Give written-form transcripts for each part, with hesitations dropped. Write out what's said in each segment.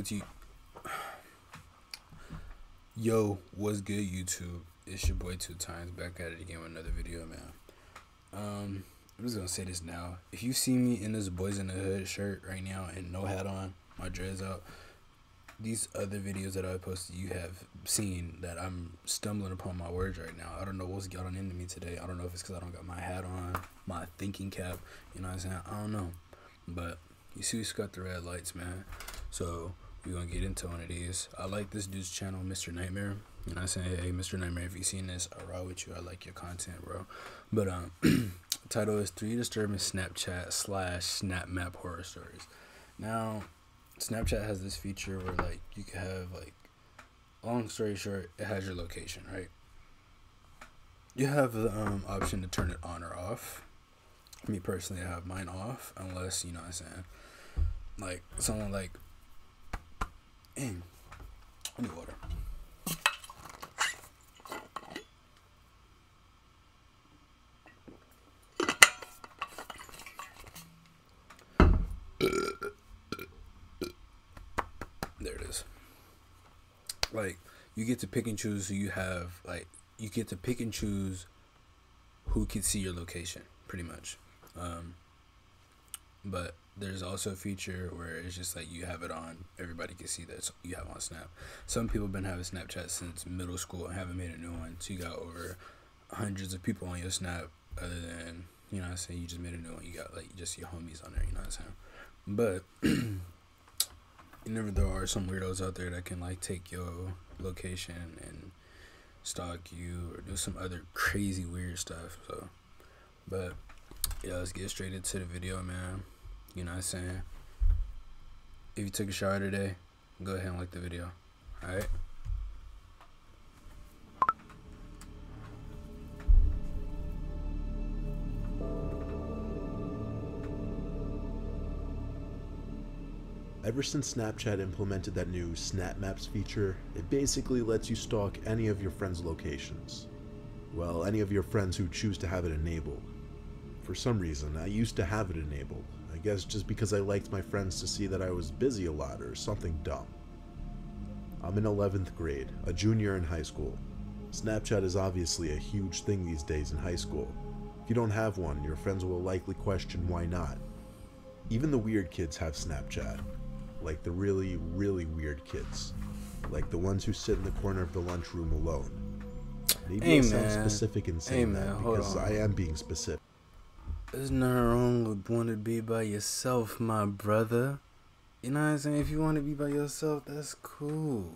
to Yo, what's good, YouTube? It's your boy Two Times back at it again with another video, man. I'm just gonna say this now. If you see me in this Boys in the Hood shirt right now and no hat on, my dreads out, these other videos that I posted, you have seen that I'm stumbling upon my words right now. I don't know what's gotten into me today. I don't know if it's because I don't got my hat on, my thinking cap, you know what I'm saying? I don't know. But you see, we got the red lights, man. So we're gonna get into one of these. I like this dude's channel, Mr. Nightmare. You know what I'm saying? Hey, Mr. Nightmare, if you seen this, I ride with you. I like your content, bro. But title is 3 Disturbing Snapchat / Snap Map Horror Stories. Now, Snapchat has this feature where like you can have like, long story short, it has your location, right? You have the option to turn it on or off. Me personally, I have mine off unless, you know what I'm saying, like someone like, I need water. There it is. Like, you get to pick and choose who you have. Like, you get to pick and choose who can see your location, pretty much. But there's also a feature where it's just like you have it on, everybody can see that you have on Snap. Some people have been having Snapchat since middle school and haven't made a new one. So you got over hundreds of people on your Snap, other than, you know what I'm saying, you just made a new one. You got like just your homies on there, you know what I'm saying? But there are some weirdos out there that can like take your location and stalk you or do some other crazy weird stuff. So, but yeah, let's get straight into the video, man. You know what I'm saying? If you took a shower today, go ahead and like the video. Alright? Ever since Snapchat implemented that new Snap Maps feature, it basically lets you stalk any of your friends' locations. Well, any of your friends who choose to have it enabled. For some reason, I used to have it enabled. I guess just because I liked my friends to see that I was busy a lot or something dumb. I'm in 11th grade, a junior in high school. Snapchat is obviously a huge thing these days in high school. If you don't have one, your friends will likely question why not. Even the weird kids have Snapchat. Like the really, really weird kids. Like the ones who sit in the corner of the lunchroom alone. Maybe I sound specific in saying that because I am being specific. There's nothing wrong with wanting to be by yourself, my brother. You know what I'm saying? If you want to be by yourself, that's cool.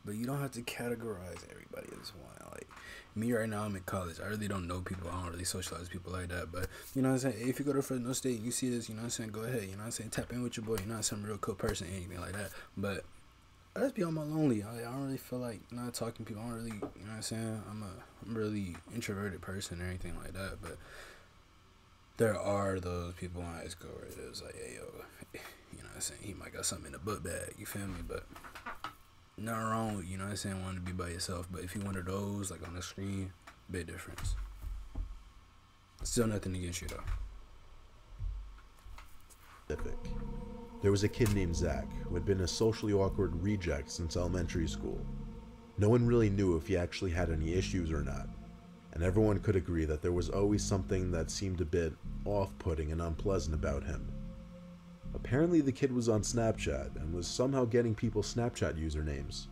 But you don't have to categorize everybody as one. Like, me right now, I'm in college. I really don't know people. I don't really socialize with people like that. But, you know what I'm saying? If you go to Fresno State, you see this, you know what I'm saying? Go ahead, you know what I'm saying? Tap in with your boy. You're not some real cool person, anything like that. But I just be on my lonely. I don't really feel like not talking to people. I don't really, you know what I'm saying? I'm a really introverted person or anything like that. But there are those people in high school where it was like, hey, yo, you know what I'm saying? He might got something in the book bag. You feel me? But nothing wrong with, you know what I'm saying, wanting to be by yourself. But if you one of those, like on the screen, big difference. Still nothing against you, though. There was a kid named Zach who had been a socially awkward reject since elementary school. No one really knew if he actually had any issues or not, and everyone could agree that there was always something that seemed a bit off-putting and unpleasant about him. Apparently the kid was on Snapchat and was somehow getting people's Snapchat usernames.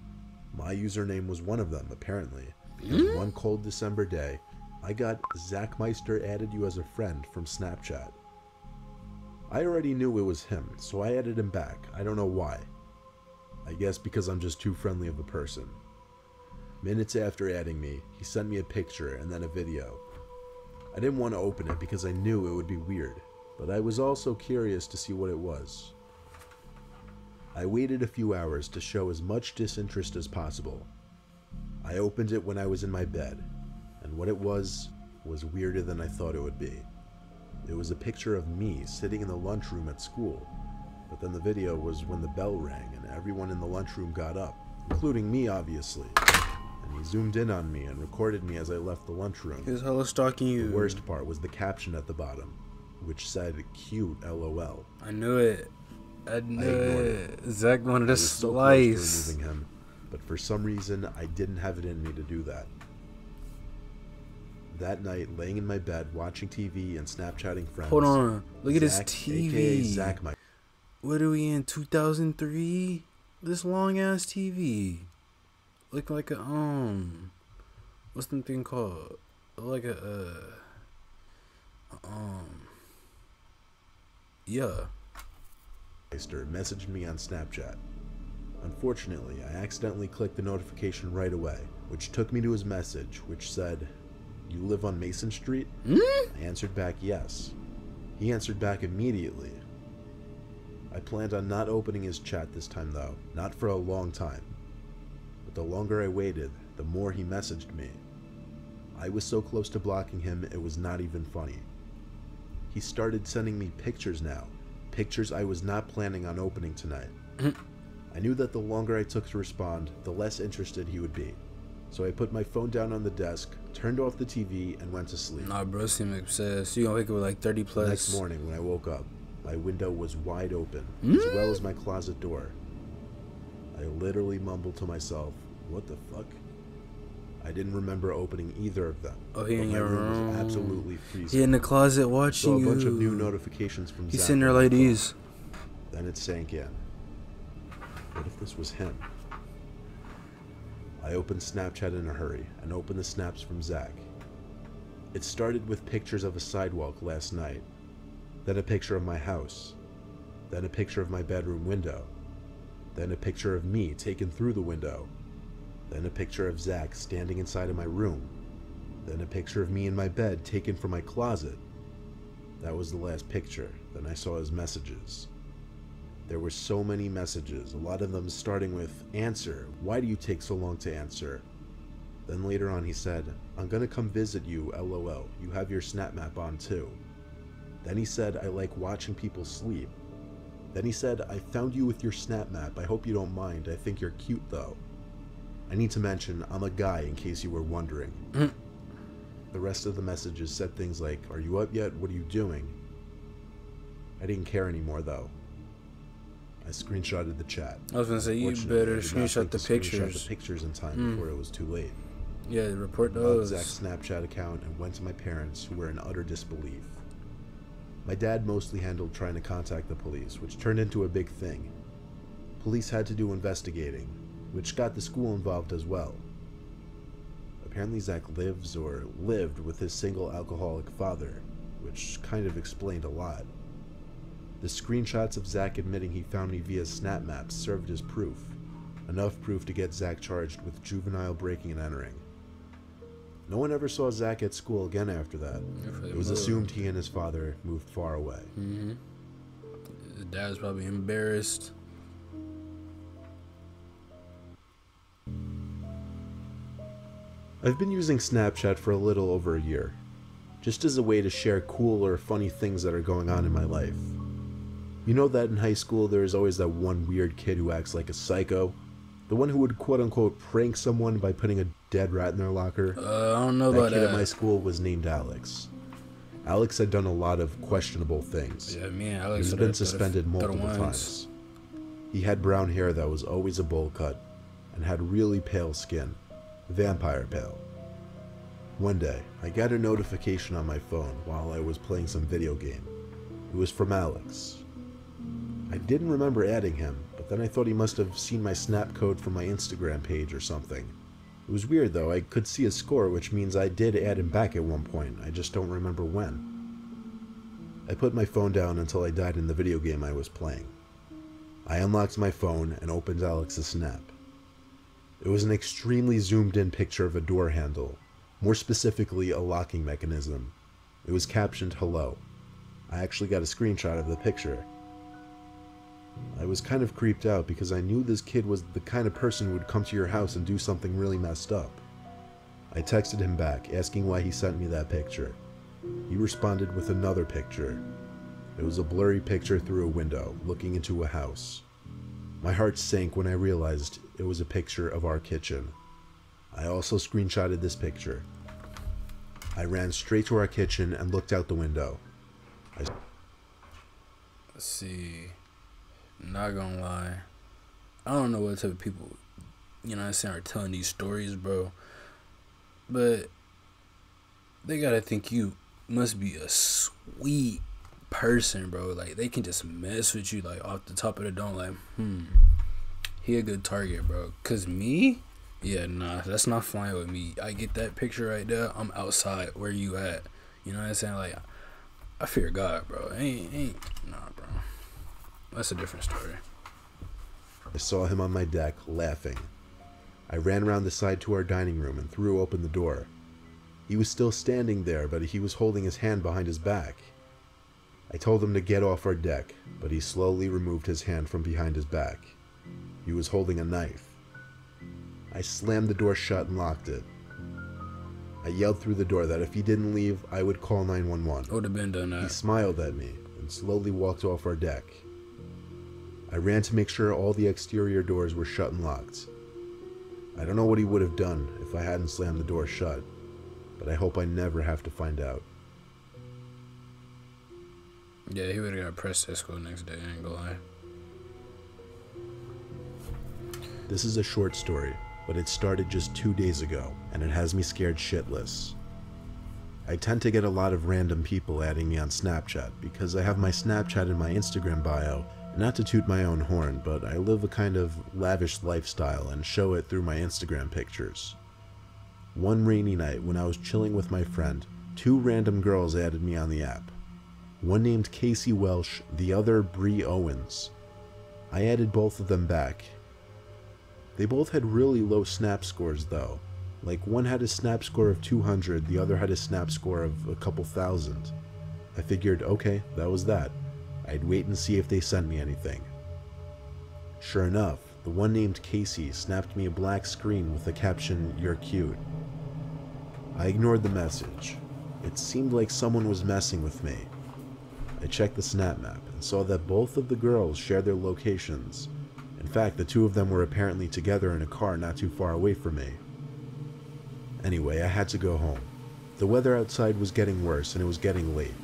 My username was one of them, apparently, because one cold December day, I got Zach Meister added you as a friend from Snapchat. I already knew it was him, so I added him back. I don't know why. I guess because I'm just too friendly of a person. Minutes after adding me, he sent me a picture and then a video. I didn't want to open it because I knew it would be weird, but I was also curious to see what it was. I waited a few hours to show as much disinterest as possible. I opened it when I was in my bed, and what it was weirder than I thought it would be. It was a picture of me sitting in the lunchroom at school, but then the video was when the bell rang and everyone in the lunchroom got up, including me obviously, and he zoomed in on me and recorded me as I left the lunchroom. He was hella stalking you. The worst part was the caption at the bottom, which said cute LOL. I knew it. I ignored it. Zach wanted I a was so close to slice. removing him, but for some reason I didn't have it in me to do that. That night, laying in my bed, watching TV and Snapchatting friends. Hold on. Look at his Zach, TV. aka Zach, my What are we in, 2003? This long ass TV. Look like a what's the thing called? Like a yeah. messaged me on Snapchat. Unfortunately, I accidentally clicked the notification right away, which took me to his message, which said, "You live on Mason Street?" I answered back yes. He answered back immediately. I planned on not opening his chat this time though, not for a long time. But the longer I waited, the more he messaged me. I was so close to blocking him, it was not even funny. He started sending me pictures now, pictures I was not planning on opening tonight. I knew that the longer I took to respond, the less interested he would be. So I put my phone down on the desk, turned off the TV, and went to sleep. Nah, bro, seem obsessed. You gonna wake up with like 30 plus. The next morning when I woke up, my window was wide open, as well as my closet door. I literally mumbled to myself, "What the fuck?" I didn't remember opening either of them. Oh, he but in my your room was room. absolutely freezing. He in the closet Saw watching a you. bunch of new notifications from He's Zach sitting there on my like phone. these. Then it sank in. What if this was him? I opened Snapchat in a hurry and opened the snaps from Zach. It started with pictures of a sidewalk last night, then a picture of my house, then a picture of my bedroom window, then a picture of me taken through the window, then a picture of Zach standing inside of my room, then a picture of me in my bed taken from my closet. That was the last picture. Then I saw his messages. There were so many messages, a lot of them starting with, "Answer, why do you take so long to answer?" Then later on he said, "I'm gonna come visit you, LOL, you have your Snap Map on too." Then he said, "I like watching people sleep." Then he said, "I found you with your Snap Map, I hope you don't mind, I think you're cute though." I need to mention, I'm a guy in case you were wondering. The rest of the messages said things like, "Are you up yet? What are you doing?" I didn't care anymore though. I screenshotted the chat. I was gonna say, you Unfortunately, better I did not screenshot think the to pictures. Screenshot the pictures in time before it was too late. Yeah, report Logged those. Zach's Snapchat account and went to my parents, who were in utter disbelief. My dad mostly handled trying to contact the police, which turned into a big thing. Police had to do investigating, which got the school involved as well. Apparently Zach lives or lived with his single alcoholic father, which kind of explained a lot. The screenshots of Zach admitting he found me via Snap Maps served as proof. Enough proof to get Zach charged with juvenile breaking and entering. No one ever saw Zach at school again after that. It was assumed he and his father moved far away. His dad was probably embarrassed. I've been using Snapchat for a little over a year, just as a way to share cool or funny things that are going on in my life. You know that in high school there is always that one weird kid who acts like a psycho? The one who would quote-unquote prank someone by putting a dead rat in their locker? I don't know about That kid that. at my school was named Alex. Alex had done a lot of questionable things. Yeah, me and Alex He's been suspended multiple times. He had brown hair that was always a bowl cut, and had really pale skin. Vampire pale. One day, I got a notification on my phone while I was playing some video game. It was from Alex. I didn't remember adding him, but then I thought he must have seen my snap code from my Instagram page or something. It was weird though, I could see his score, which means I did add him back at one point, I just don't remember when. I put my phone down until I died in the video game I was playing. I unlocked my phone and opened Alex's snap. It was an extremely zoomed in picture of a door handle, more specifically a locking mechanism. It was captioned "Hello." I actually got a screenshot of the picture. I was kind of creeped out because I knew this kid was the kind of person who would come to your house and do something really messed up. I texted him back, asking why he sent me that picture. He responded with another picture. It was a blurry picture through a window, looking into a house. My heart sank when I realized it was a picture of our kitchen. I also screenshotted this picture. I ran straight to our kitchen and looked out the window. Let's see. Not gonna lie. I don't know what type of people, you know what I'm saying, are telling these stories, bro. But they gotta think you must be a sweet person, bro. Like, they can just mess with you, like, off the top of the dome, like, he a good target, bro. Cause me, yeah, nah, that's not flying with me. I get that picture right there, I'm outside, where you at? You know what I'm saying? Like, I fear God, bro. Nah, bro. That's a different story. I saw him on my deck, laughing. I ran around the side to our dining room and threw open the door. He was still standing there, but he was holding his hand behind his back. I told him to get off our deck, but he slowly removed his hand from behind his back. He was holding a knife. I slammed the door shut and locked it. I yelled through the door that if he didn't leave, I would call 911. I would have been done that. He smiled at me and slowly walked off our deck. I ran to make sure all the exterior doors were shut and locked. I don't know what he would have done if I hadn't slammed the door shut, but I hope I never have to find out. Yeah, he would have got pressed at school the next day, I ain't gonna lie. This is a short story, but it started just 2 days ago, and it has me scared shitless. I tend to get a lot of random people adding me on Snapchat because I have my Snapchat in my Instagram bio. Not to toot my own horn, but I live a kind of lavish lifestyle and show it through my Instagram pictures. One rainy night when I was chilling with my friend, 2 random girls added me on the app. One named Casey Welsh, the other Bree Owens. I added both of them back. They both had really low snap scores though. Like, one had a snap score of 200, the other had a snap score of a couple thousand. I figured, okay, that was that. I'd wait and see if they sent me anything. Sure enough, the one named Casey snapped me a black screen with the caption, "You're cute." I ignored the message. It seemed like someone was messing with me. I checked the snap map and saw that both of the girls shared their locations. In fact, the 2 of them were apparently together in a car not too far away from me. Anyway, I had to go home. The weather outside was getting worse and it was getting late.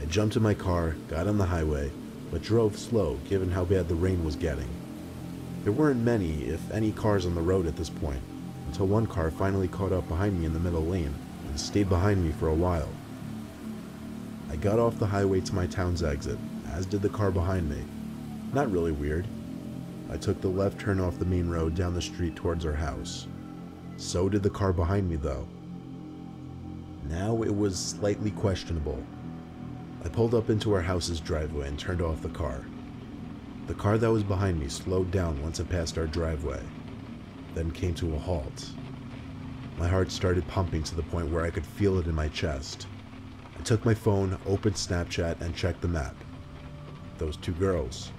I jumped in my car, got on the highway, but drove slow given how bad the rain was getting. There weren't many, if any, cars on the road at this point, until one car finally caught up behind me in the middle lane and stayed behind me for a while. I got off the highway to my town's exit, as did the car behind me. Not really weird. I took the left turn off the main road down the street towards our house. So did the car behind me though. Now it was slightly questionable. I pulled up into our house's driveway and turned off the car. The car that was behind me slowed down once it passed our driveway, then came to a halt. My heart started pumping to the point where I could feel it in my chest. I took my phone, opened Snapchat, and checked the map. Those 2 girls.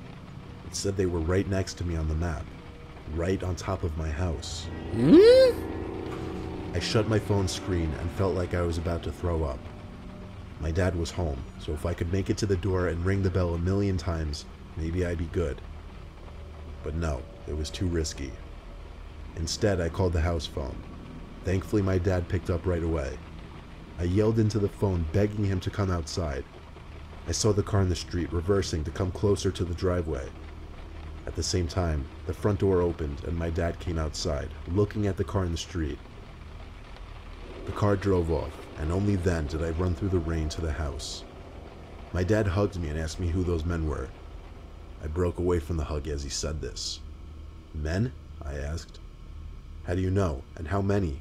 It said they were right next to me on the map, right on top of my house. I shut my phone screen and felt like I was about to throw up. My dad was home, so if I could make it to the door and ring the bell a million times, maybe I'd be good. But no, it was too risky. Instead, I called the house phone. Thankfully, my dad picked up right away. I yelled into the phone, begging him to come outside. I saw the car in the street reversing to come closer to the driveway. At the same time, the front door opened and my dad came outside, looking at the car in the street. The car drove off, and only then did I run through the rain to the house. My dad hugged me and asked me who those men were. I broke away from the hug as he said this. "Men?" I asked. "How do you know, and how many?"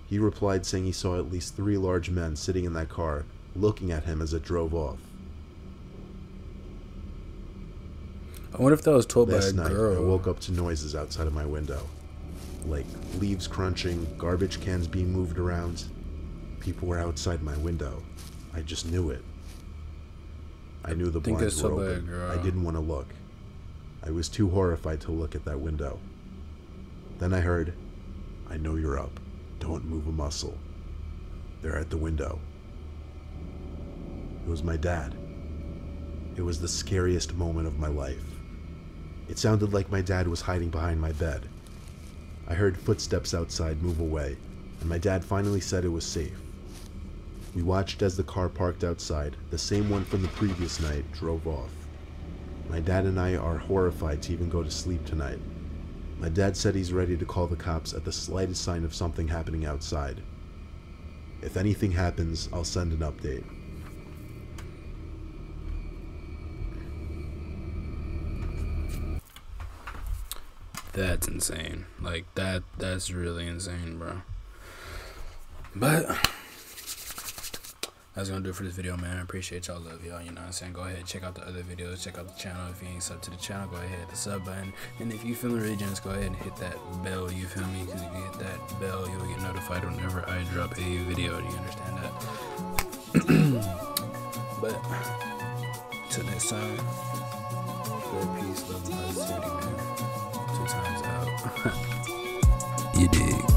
He replied saying he saw at least 3 large men sitting in that car, looking at him as it drove off. I wonder if that was told by a Last night, girl. I woke up to noises outside of my window. Like leaves crunching, garbage cans being moved around. People were outside my window. I just knew it. I knew the blinds were open. I didn't want to look. I was too horrified to look at that window. Then I heard, "I know you're up. Don't move a muscle." They're at the window. It was my dad. It was the scariest moment of my life. It sounded like my dad was hiding behind my bed. I heard footsteps outside move away, and my dad finally said it was safe. We watched as the car parked outside, the same one from the previous night, drove off. My dad and I are horrified to even go to sleep tonight. My dad said he's ready to call the cops at the slightest sign of something happening outside. If anything happens, I'll send an update. That's insane. Like, that's really insane, bro. But that's gonna do it for this video, man. I appreciate y'all, love y'all, you know what I'm saying? Go ahead, check out the other videos, check out the channel. If you ain't sub to the channel, go ahead, hit the sub button. And if you feeling really generous, go ahead and hit that bell, you feel me? Because if you hit that bell, you'll get notified whenever I drop a video. Do you understand that? But till next time, good peace, love, and positivity, man. 2 times out. You dig.